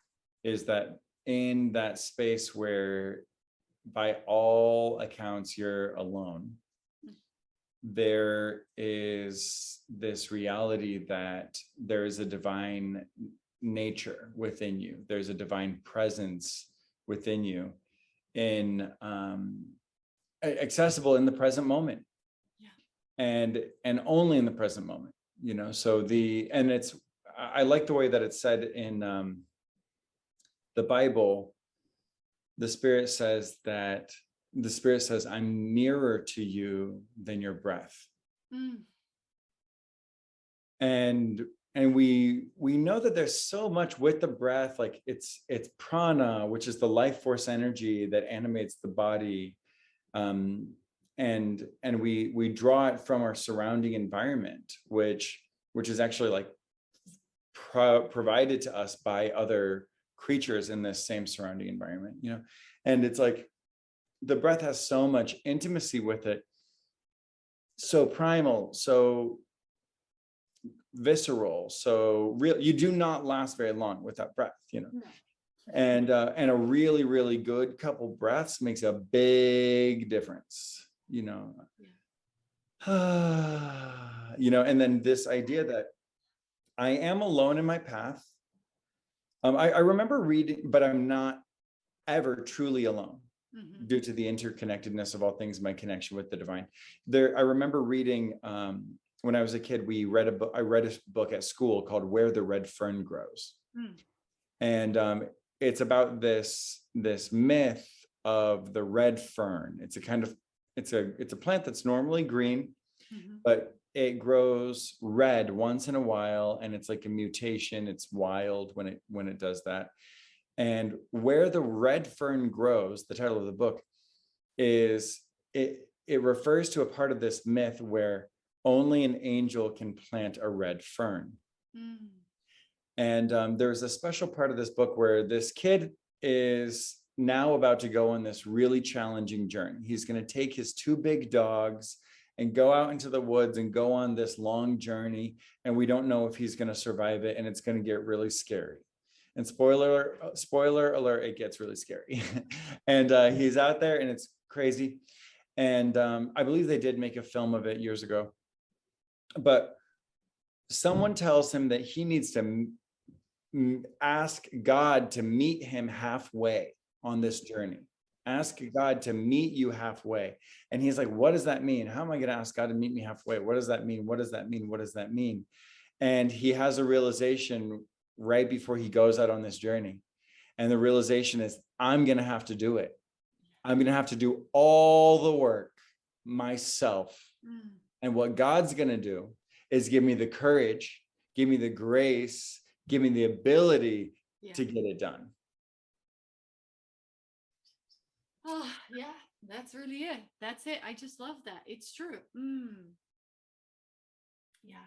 Is that in that space where by all accounts you're alone, there is this reality that there is a divine nature within you. There's a divine presence within you, accessible in the present moment. Yeah. And only in the present moment. So I like the way that it's said in the Bible. the spirit says I'm nearer to you than your breath. And we know that there's so much with the breath, like it's prana, which is the life force energy that animates the body. And we draw it from our surrounding environment, which is actually like provided to us by other creatures in this same surrounding environment, you know. And it's like the breath has so much intimacy with it, so primal, so visceral, so real. You do not last very long without breath, you know. No. And a really, really good couple breaths makes a big difference, you know. Yeah. You know, and then this idea that I am alone in my path. I remember reading, but I'm not ever truly alone, due to the interconnectedness of all things, my connection with the divine. I remember reading, when I was a kid, I read a book at school called Where the Red Fern Grows. And it's about this myth of the red fern. It's a plant that's normally green, but it grows red once in a while, and it's like a mutation. It's wild when it does that. And Where the Red Fern Grows, the title of the book, is it refers to a part of this myth where only an angel can plant a red fern. And there's a special part of this book where this kid is now about to go on this really challenging journey. He's going to take his 2 big dogs and go out into the woods and go on this long journey. And we don't know if he's going to survive it. And it's going to get really scary. And spoiler alert, it gets really scary. And he's out there and it's crazy. And I believe they did make a film of it years ago. But someone tells him that he needs to ask God to meet him halfway on this journey. Ask God to meet you halfway. And he's like, what does that mean? How am I going to ask God to meet me halfway? What does that mean? What does that mean? What does that mean? And he has a realization right before he goes out on this journey. And the realization is, I'm going to have to do it. I'm going to have to do all the work myself. And what God's going to do is give me the courage, give me the grace, give me the ability to get it done. Oh, yeah, that's really it. That's it. I just love that. It's true. Yeah.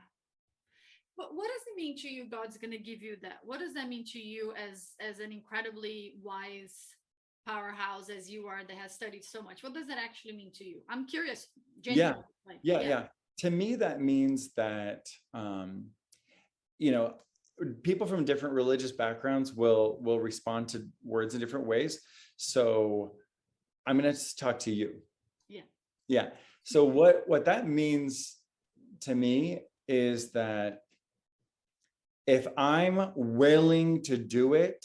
But what does it mean to you, God's going to give you that? What does that mean to you as an incredibly wise powerhouse as you are that has studied so much? What does that actually mean to you? I'm curious. Genuinely. Yeah. To me, that means that, you know, people from different religious backgrounds will respond to words in different ways. So I'm going to talk to you. Yeah. So what that means to me is that if I'm willing to do it,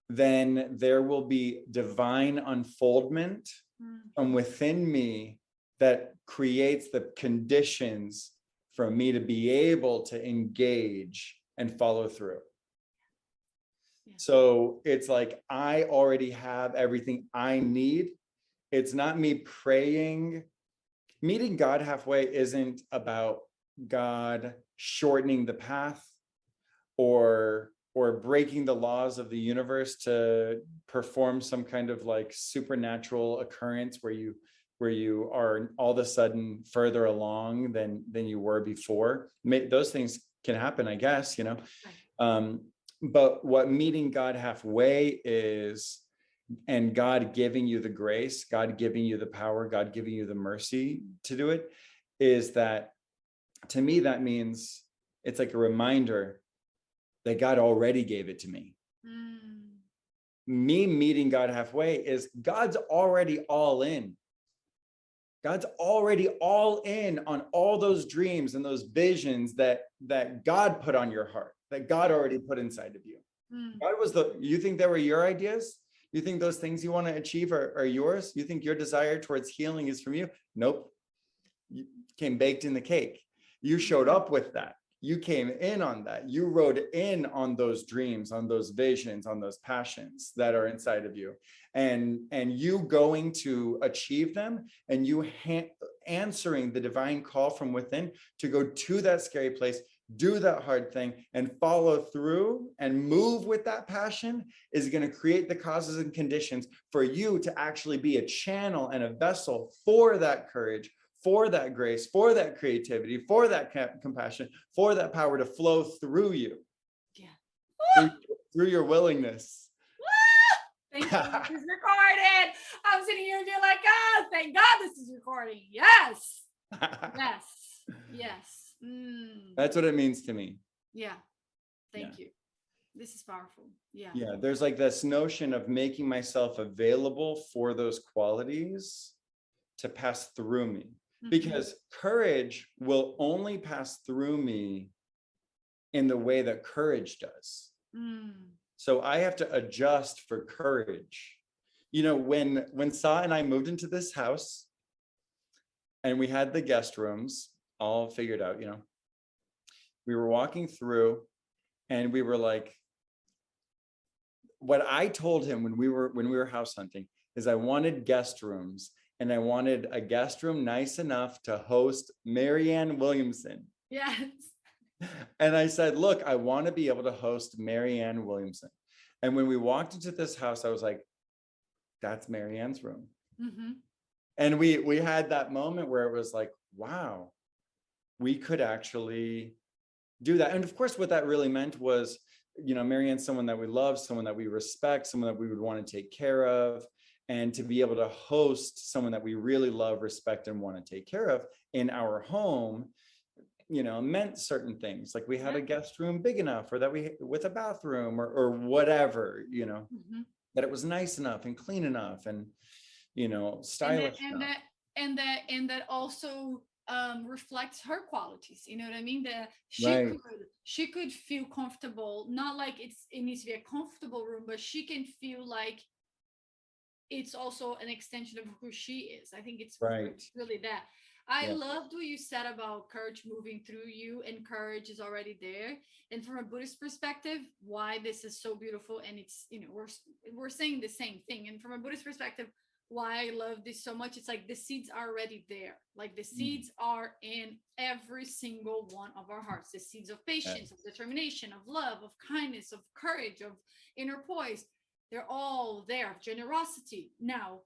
then there will be divine unfoldment from within me that creates the conditions for me to be able to engage and follow through. So it's like, I already have everything I need. It's not me praying. Meeting God halfway isn't about God shortening the path or breaking the laws of the universe to perform some kind of like supernatural occurrence where you are all of a sudden further along than you were before. Those things can happen, I guess, you know. But what meeting God halfway is, and God giving you the grace, God giving you the power, God giving you the mercy to do it, is that, to me, that means it's like a reminder that God already gave it to me. Me meeting God halfway is God's already all in. God's already all in on all those dreams and those visions that God put on your heart, that God already put inside of you. You think they were your ideas? You think those things you want to achieve are yours? You think your desire towards healing is from you? Nope. You came baked in the cake. You showed up with that. You came in on that. You rode in on those dreams, on those visions, on those passions that are inside of you, and you going to achieve them, and you answering the divine call from within to go to that scary place, do that hard thing, and follow through and move with that passion is going to create the causes and conditions for you to actually be a channel and a vessel for that courage, for that grace, for that creativity, for that compassion, for that power to flow through you. Yeah. Through your willingness. Thank you. This is recorded. I'm sitting here being like, oh, thank God this is recording. Yes. Yes. Yes. That's what it means to me. Yeah. Thank you. This is powerful. Yeah. Yeah. There's like this notion of making myself available for those qualities to pass through me, because courage will only pass through me in the way that courage does. So I have to adjust for courage. You know, when Sa and I moved into this house and we had the guest rooms all figured out, you know, we were walking through and we were like, what I told him when we were house hunting is I wanted guest rooms, and I wanted a guest room nice enough to host Marianne Williamson. Yes. And I said, look, I want to be able to host Marianne Williamson. And when we walked into this house, I was like, that's Marianne's room. And we had that moment where it was like, wow, we could actually do that. And of course, what that really meant was, you know, Marianne's someone that we love, someone that we respect, someone that we would want to take care of. And to be able to host someone that we really love, respect, and want to take care of in our home, you know, meant certain things. Like we had a guest room big enough, or that we with a bathroom, or whatever, you know, that it was nice enough and clean enough and, you know, stylish enough. And that also reflects her qualities. You know what I mean? That she could feel comfortable, not like it needs to be a comfortable room, but she can feel like it's also an extension of who she is. I think it's really that. I loved what you said about courage moving through you, and courage is already there. And from a Buddhist perspective, why this is so beautiful, and it's, you know, we're saying the same thing. And from a Buddhist perspective, why I love this so much, it's like the seeds are already there. Like the seeds are in every single one of our hearts. The seeds of patience, of determination, of love, of kindness, of courage, of inner poise. They're all there. Generosity. Now,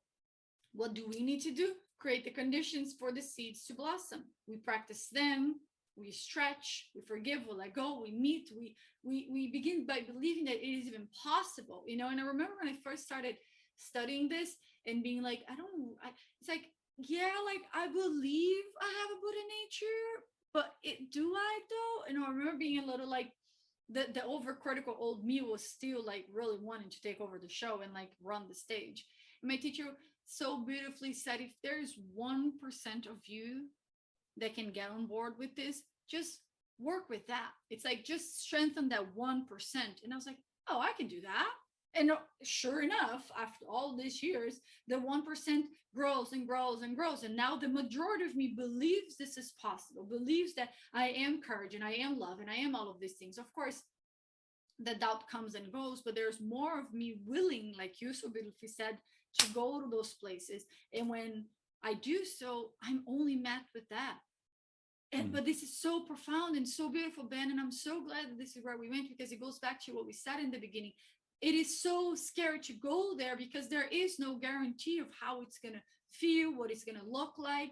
what do we need to do? Create the conditions for the seeds to blossom. We practice them. We stretch. We forgive. We let go. We meet. We begin by believing that it is even possible. You know. And I remember when I first started studying this and being like, it's like, yeah, like I believe I have a Buddha nature, but do I though? And I remember being a little like, the overcritical old me was still like really wanting to take over the show and like run the stage. And my teacher so beautifully said, if there's 1% of you that can get on board with this, just work with that. It's like, just strengthen that 1%. And I was like, oh, I can do that. And sure enough, after all these years, the 1% grows and grows and grows. And now the majority of me believes this is possible, believes that I am courage and I am love and I am all of these things. Of course, the doubt comes and goes, but there's more of me willing, like you so beautifully said, to go to those places. And when I do so, I'm only met with that. But this is so profound and so beautiful, Ben. And I'm so glad that this is where we went, because it goes back to what we said in the beginning. It is so scary to go there because there is no guarantee of how it's going to feel, what it's going to look like,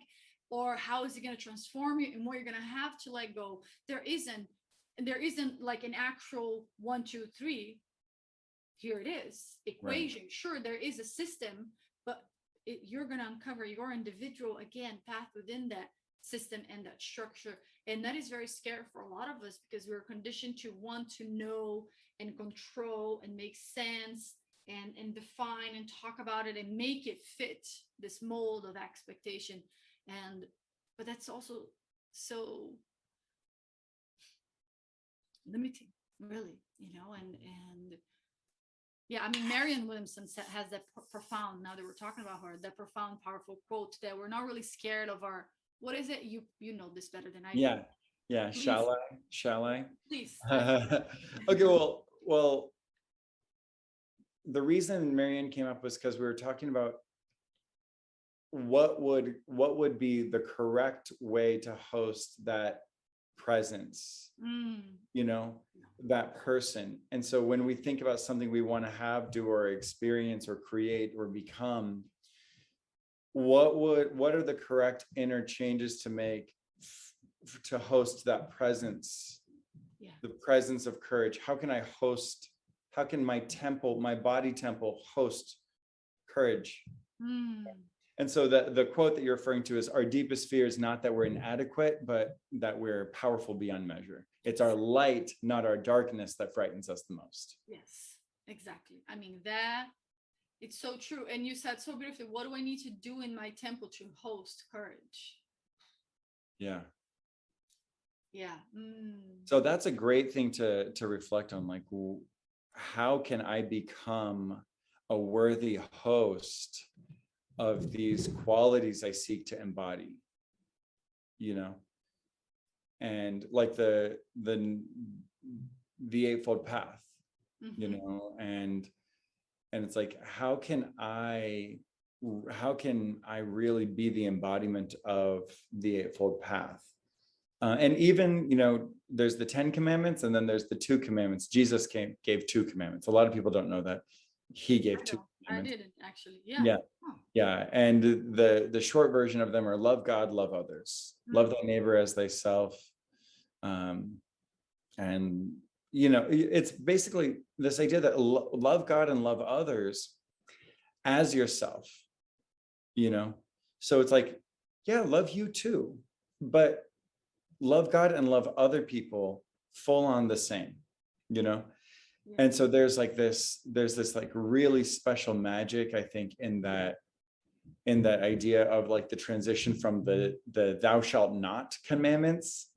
or how is it going to transform you, and what you're going to have to let go. There isn't like an actual 1, 2, 3. Here it is, equation. Right. Sure, there is a system, but you're going to uncover your individual, again, path within that system and that structure. And that is very scary for a lot of us, because we're conditioned to want to know and control and make sense and define and talk about it and make it fit this mold of expectation. But that's also so limiting, really, you know. And yeah, I mean, Marianne Williamson has that profound, now that we're talking about her, that profound, powerful quote that we're not really scared of our, what is it? You know this better than I do. Yeah, Please, shall I? please. Okay, well, the reason Marianne came up was because we were talking about what would be the correct way to host that presence, you know, that person. And so when we think about something we want to have, do, or experience, or create, or become, what are the correct inner changes to make to host that presence? The presence of courage. How can my temple, my body temple, host courage? And so the quote that you're referring to is, our deepest fear is not that we're inadequate, but that we're powerful beyond measure. It's our light, not our darkness, that frightens us the most. Yes, exactly. I mean, that it's so true. And you said so beautifully, what do I need to do in my temple to host courage? Yeah. Yeah. So that's a great thing to reflect on. Like, how can I become a worthy host of these qualities I seek to embody? You know, and like the Eightfold Path, you know, and it's like, how can I really be the embodiment of the Eightfold Path? And even, you know, there's the 10 commandments, and then there's the 2 commandments. Jesus gave 2 commandments. A lot of people don't know that he gave 2 commandments. I didn't actually. Yeah. Yeah. Yeah. And the short version of them are love God, love others, love thy neighbor as thyself. And, you know, it's basically this idea that love God and love others as yourself, you know? So it's like, yeah, love you too, but love God and love other people full on the same, you know? And so there's this like really special magic, I think, in that idea of like the transition from the thou shalt not commandments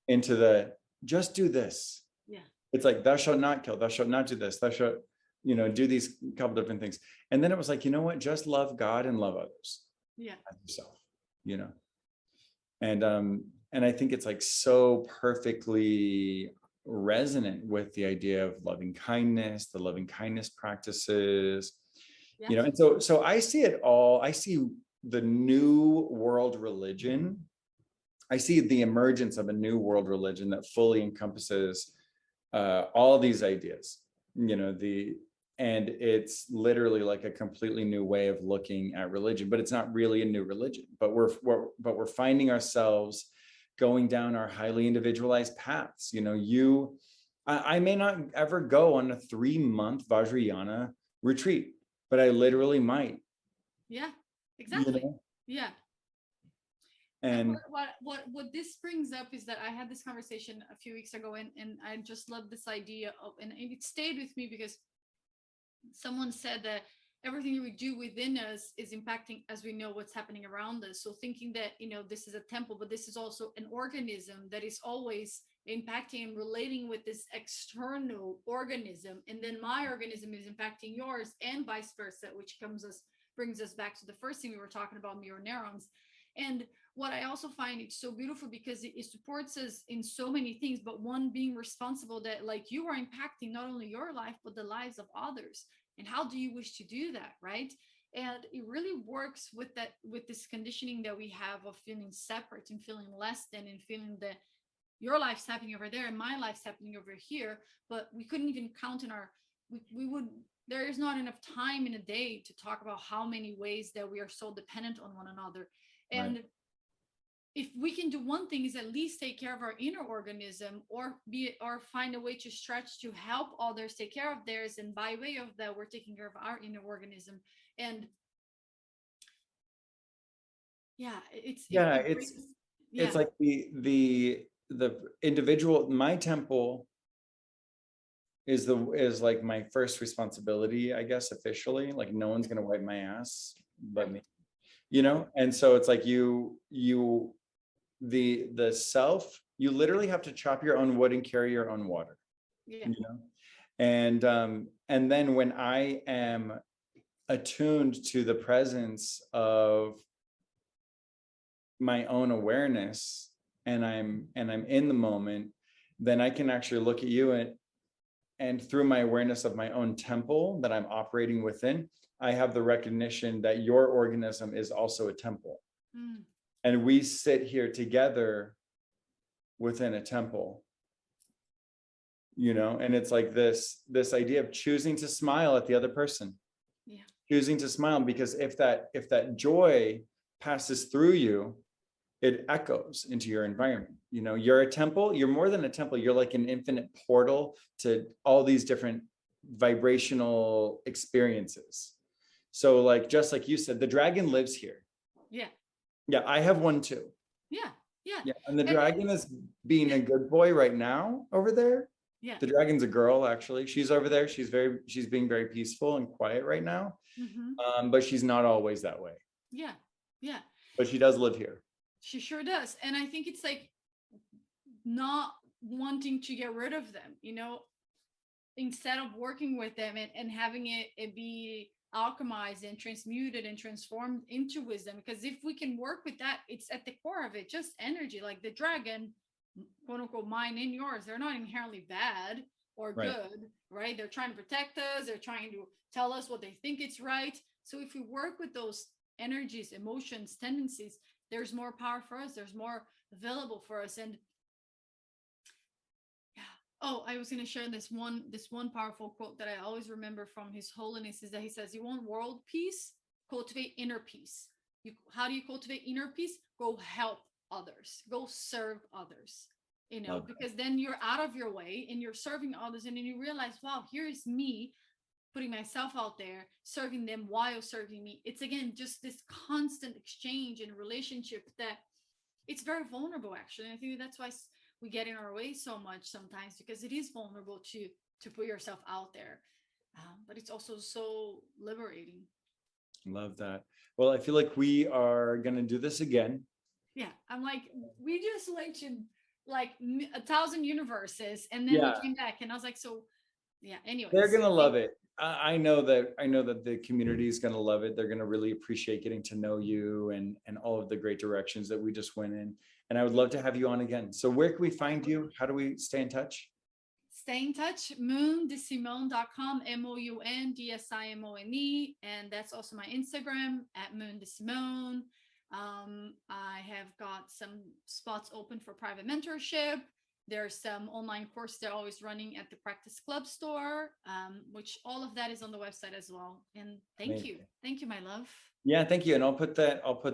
into the just do this. Yeah. It's like, thou shalt not kill, thou shalt not do this, thou shalt, you know, do these couple different things. And then it was like, you know what, just love God and love others. Yeah. As yourself, you know? And I think it's like so perfectly resonant with the idea of loving kindness, the loving kindness practices, you know. And so I see it all. I see the new world religion. I see the emergence of a new world religion that fully encompasses all these ideas, you know, and it's literally like a completely new way of looking at religion, but it's not really a new religion, but we're finding ourselves going down our highly individualized paths. You know, I may not ever go on a 3-month Vajrayana retreat, but I literally might. Yeah, exactly. You know? Yeah. And what this brings up is that I had this conversation a few weeks ago, and I just love this idea of, and it stayed with me because someone said that everything we do within us is impacting, as we know, what's happening around us. So thinking that, you know, this is a temple, but this is also an organism that is always impacting and relating with this external organism, and then my organism is impacting yours, and vice versa, which brings us back to the first thing we were talking about, mirror neurons. And what I also find it's so beautiful because it supports us in so many things, but one being responsible that, like, you are impacting not only your life, but the lives of others. And how do you wish to do that, right? And it really works with this conditioning that we have of feeling separate and feeling less than, and feeling that your life's happening over there and my life's happening over here, but we couldn't even count in there is not enough time in a day to talk about how many ways that we are so dependent on one another. And right. If we can do one thing, is at least take care of our inner organism, or find a way to stretch to help others take care of theirs, and by way of that, we're taking care of our inner organism. And it's like the individual. My temple is like my first responsibility, I guess, officially. Like, no one's gonna wipe my ass but me, you know. And so it's like the self, you literally have to chop your own wood and carry your own water, you know. And then when I am attuned to the presence of my own awareness, and I'm in the moment, then I can actually look at you and through my awareness of my own temple that I'm operating within, I have the recognition that your organism is also a temple. Mm. And we sit here together within a temple, you know, and it's like this idea of choosing to smile at the other person. Yeah. Choosing to smile, because if that joy passes through you, it echoes into your environment. You know, you're a temple, you're more than a temple, you're like an infinite portal to all these different vibrational experiences. So like, just like you said, the dragon lives here. Yeah. Yeah, I have one too. Yeah. Yeah. And the dragon is being a good boy right now over there. Yeah. The dragon's a girl, actually. She's over there. She's being very peaceful and quiet right now. Mm-hmm. But she's not always that way. Yeah. Yeah. But she does live here. She sure does. And I think it's like not wanting to get rid of them, you know, instead of working with them and having it be alchemized and transmuted and transformed into wisdom. Because if we can work with that, it's at the core of it, just energy. Like the dragon, quote unquote, mine and yours, they're not inherently bad or good, right? They're trying to protect us. They're trying to tell us what they think it's right. So if we work with those energies, emotions, tendencies, there's more power for us. There's more available for us. And yeah. Oh, I was going to share this one powerful quote that I always remember from His Holiness, is that he says, you want world peace, cultivate inner peace. How do you cultivate inner peace? Go help others, go serve others, you know, because then you're out of your way and you're serving others. And then you realize, wow, here's me putting myself out there, serving them while serving me. It's again, just this constant exchange and relationship that it's very vulnerable, actually. And I think that's why we get in our way so much sometimes, because it is vulnerable to put yourself out there. But it's also so liberating. Love that. Well, I feel like we are going to do this again. Yeah. I'm like, we just went to like 1,000 universes and then we came back and I was like, so yeah, anyway. They're going to love it. I know that the community is going to love it. They're going to really appreciate getting to know you and all of the great directions that we just went in. And I would love to have you on again. So where can we find you? How do we stay in touch? Stay in touch, moundsimone.com, MOUNDSIMONE. And that's also my Instagram at Moun D'Simone. I have got some spots open for private mentorship. There's some online course they're always running at the Practice Club store, which all of that is on the website as well. And thank you, my love. Yeah, thank you. And I'll put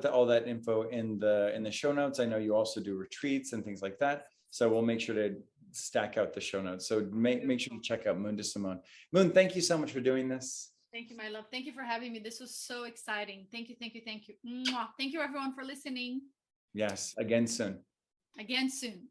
all that info in the show notes. I know you also do retreats and things like that, so we'll make sure to stack out the show notes. So make sure to check out Moun D'Simone. Moon, thank you so much for doing this. Thank you, my love. Thank you for having me. This was so exciting. Thank you. Mwah. Thank you, everyone, for listening. Yes, again soon. Again soon.